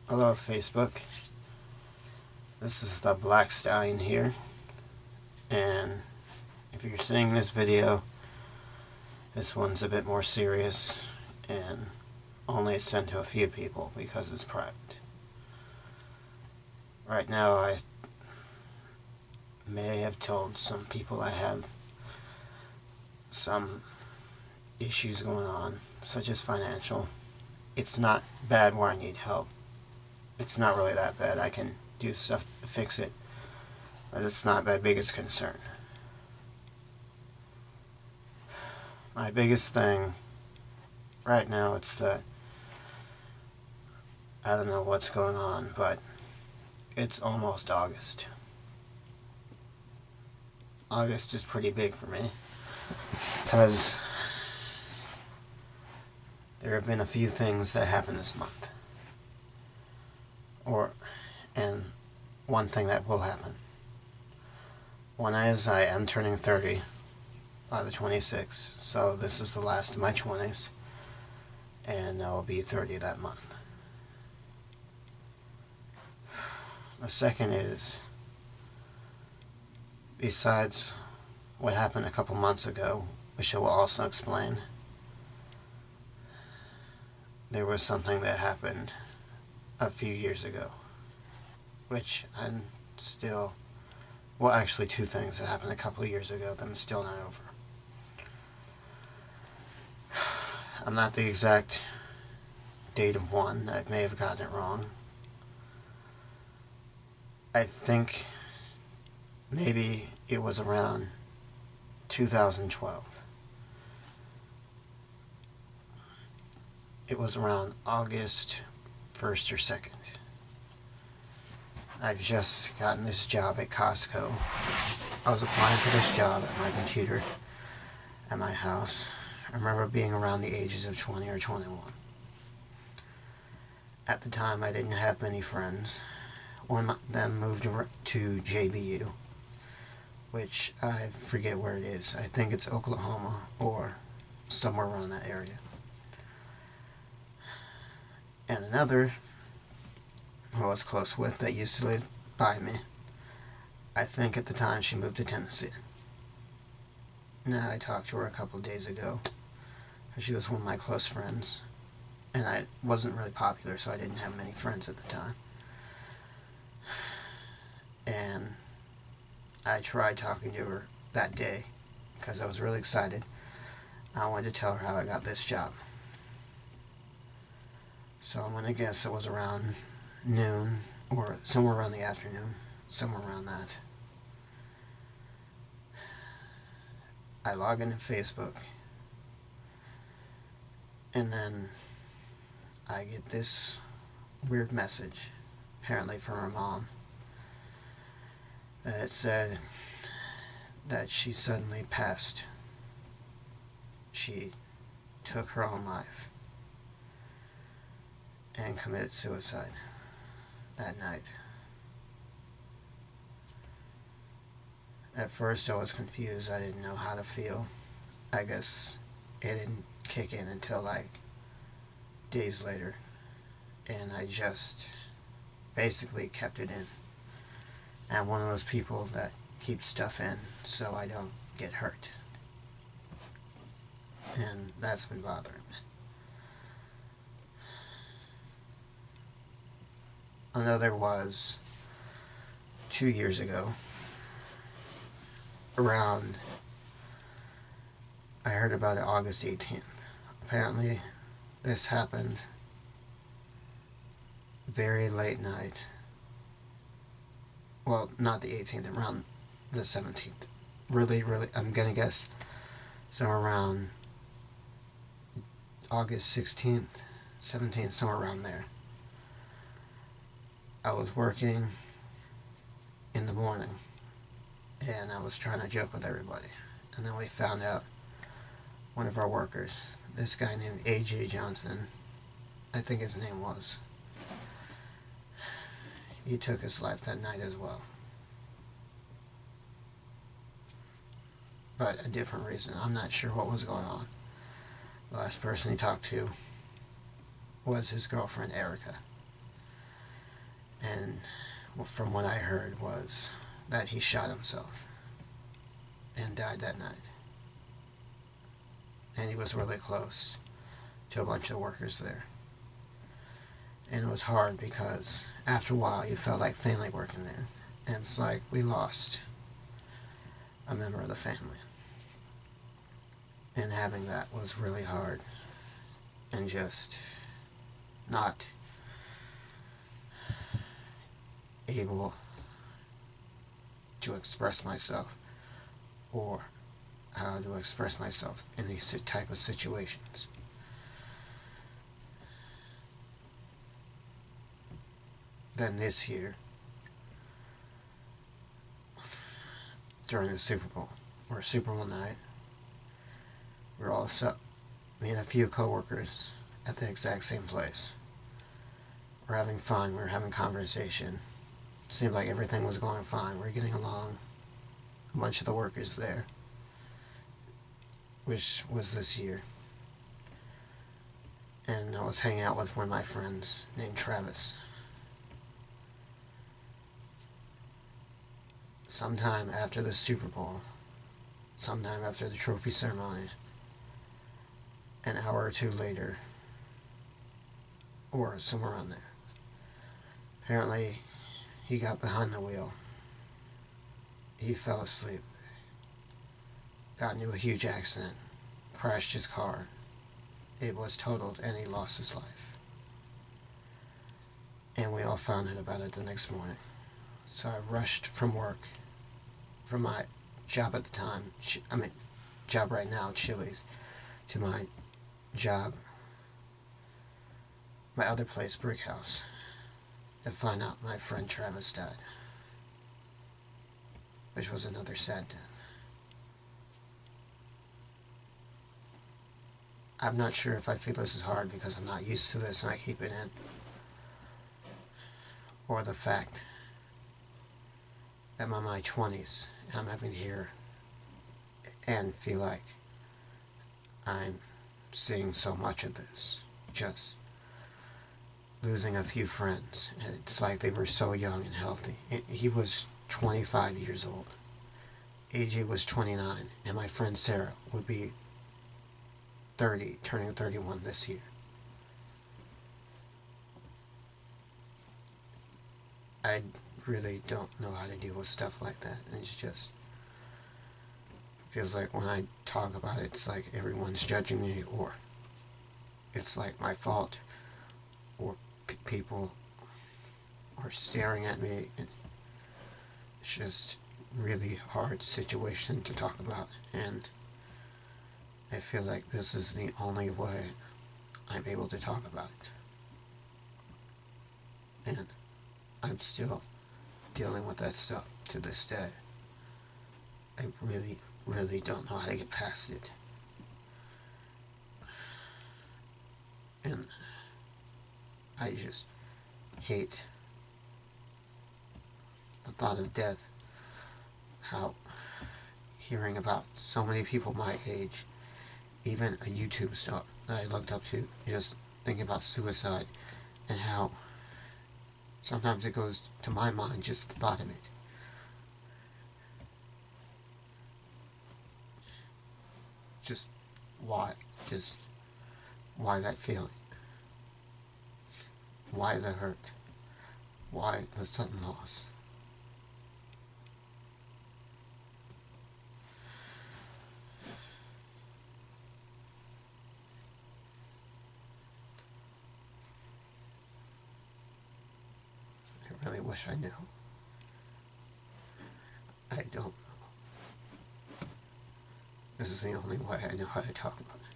Hello Facebook, this is the Black Stallion here, and if you're seeing this video, this one's a bit more serious, and only it's sent to a few people because it's private. Right now I may have told some people I have some issues going on, such as financial. It's not bad where I need help. It's not really that bad. I can do stuff to fix it, but it's not my biggest concern. My biggest thing right now, it's that I don't know what's going on, but it's almost August. August is pretty big for me because there have been a few things that happened this month. And one thing that will happen. One is I am turning 30 by the 26th, so this is the last of my 20s, and I will be 30 that month. The second is, besides what happened a couple months ago, which I will also explain, there was something that happened a few years ago, which I'm still, well, actually two things that happened a couple of years ago that I'm still not over. I'm not the exact date of one. I may have gotten it wrong. I think maybe it was around 2012. It was around August 1st or 2nd. I've just gotten this job at Costco. I was applying for this job at my computer at my house. I remember being around the ages of 20 or 21. At the time, I didn't have many friends. One of them moved to JBU, which I forget where it is. I think it's Oklahoma or somewhere around that area. And another who I was close with that used to live by me, I think at the time she moved to Tennessee. Now, I talked to her a couple of days ago. She was one of my close friends, and I wasn't really popular, so I didn't have many friends at the time. And I tried talking to her that day because I was really excited. I wanted to tell her how I got this job. So I'm going to guess it was around noon or somewhere around the afternoon, somewhere around that. I log into Facebook, and then I get this weird message, apparently from her mom, that it said that she suddenly passed. She took her own life and committed suicide that night. At first I was confused. I didn't know how to feel. I guess it didn't kick in until like days later, and I just basically kept it in. I'm one of those people that keep stuff in so I don't get hurt, and that's been bothering me. Another was 2 years ago, around, I heard about it August 18th. Apparently this happened very late night. Well, not the 18th, around the 17th. Really, I'm gonna guess somewhere around August 16th, 17th, somewhere around there. I was working in the morning, and I was trying to joke with everybody. And then we found out one of our workers, this guy named A.J. Johnson, I think his name was, he took his life that night as well. But a different reason. I'm not sure what was going on. The last person he talked to was his girlfriend, Erica. And from what I heard was that he shot himself and died that night. And he was really close to a bunch of workers there. And it was hard because after a while you felt like family working there. And it's like we lost a member of the family. And having that was really hard. And just not able to express myself or how to express myself in these type of situations. Then this year, during the Super Bowl, or Super Bowl night, we're all set. Me and a few coworkers at the exact same place. We're having fun, we're having conversation. Seemed like everything was going fine. We're getting along. A bunch of the workers there, which was this year. And I was hanging out with one of my friends named Travis. Sometime after the Super Bowl, sometime after the trophy ceremony, an hour or two later, or somewhere around there, apparently he got behind the wheel. He fell asleep, got into a huge accident, crashed his car. It was totaled and he lost his life. And we all found out about it the next morning. So I rushed from work, from my job at the time, job right now at Chili's, to my job, my other place, Brick House, to find out my friend Travis died, which was another sad death. I'm not sure if I feel this is hard because I'm not used to this and I keep it in, or the fact that I'm in my 20s and I'm having to hear and feel like I'm seeing so much of this. Just losing a few friends, and it's like they were so young and healthy. He was 25 years old. AJ was 29, and my friend Sarah would be 30, turning 31 this year. I really don't know how to deal with stuff like that. And it's just feels like when I talk about it, it's like everyone's judging me, or it's like my fault, or people are staring at me. It's just really hard situation to talk about, and I feel like this is the only way I'm able to talk about it. And I'm still dealing with that stuff to this day. I really, really don't know how to get past it. And I just hate the thought of death. How hearing about so many people my age, even a YouTube star that I looked up to, just thinking about suicide, and how sometimes it goes to my mind just the thought of it. Just why? Just why that feeling? Why the hurt? Why the sudden loss? I really wish I knew. I don't know. This is the only way I know how to talk about it.